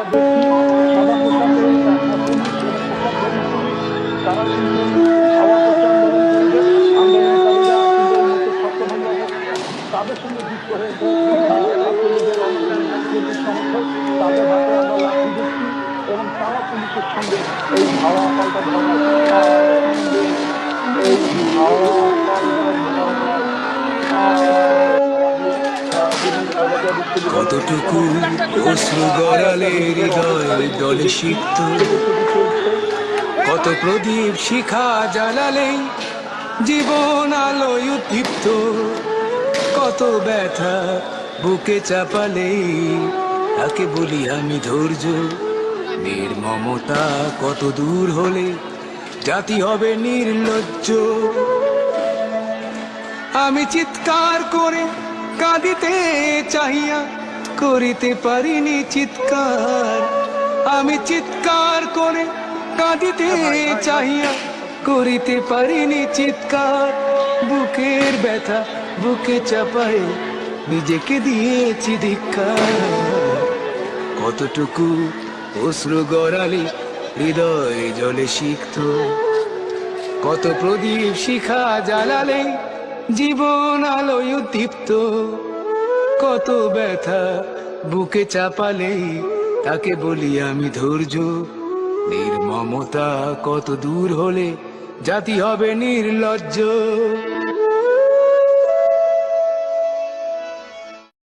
আমরা দেখি সাদা পোশাকে পুলিশ এবং প্রশাসনিক পুলিশ তারা কিন্তু ধাওয়া করছে আন্দোলনকারীদের। আন্দোলনকারীরা কিন্তু এই মুহূর্তে ছত্রভঙ্গ অবস্থা, তাদের সঙ্গে যুক্ত হয়েছে ছাত্রলীগের অনেকগুলি রাজনৈতিক সমর্থক। তাদের হাতে আমরা লাঠি দেখছি এবং তারা পুলিশের সঙ্গে এই ধাওয়া পাল্টা ধাওয়ার সঙ্গে এই ধাওয়া পাল্টা ধাওয়ার কতটুকু অশ্রু গড়ালে হৃদয় দলে সিক্ত, কত প্রদীপ শিখা জ্বালালে জীবন আলোয় উদ্দীপ্ত, কত ব্যথা বুকে চাপালে তাকে বলি আমি ধৈর্য। নির্মমতা কত দূর হলে জাতি হবে নির্লজ্জ। আমি চিৎকার করে কাঁদিতে চাহিয়া করিতে পারিনি চিৎকার। আমি চিৎকার করে কাঁদিতে চাহিয়া করিতে পারিনি চিৎকার। বুকের ব্যথা বুকে চাপায় নিজেকে দিয়েছি ধিক্কার। কতটুকু অশ্রু গড়ালে হৃদয় জলে সিক্ত, কত প্রদীপ শিখা জ্বালালে জীবন আলোয় উদ্দীপ্ত, কত ব্যথা বুকে চাপালে তাকে বলি আমি ধৈর্য। নির্মমতা কত দূর হলে জাতি হবে নির্লজ্জ।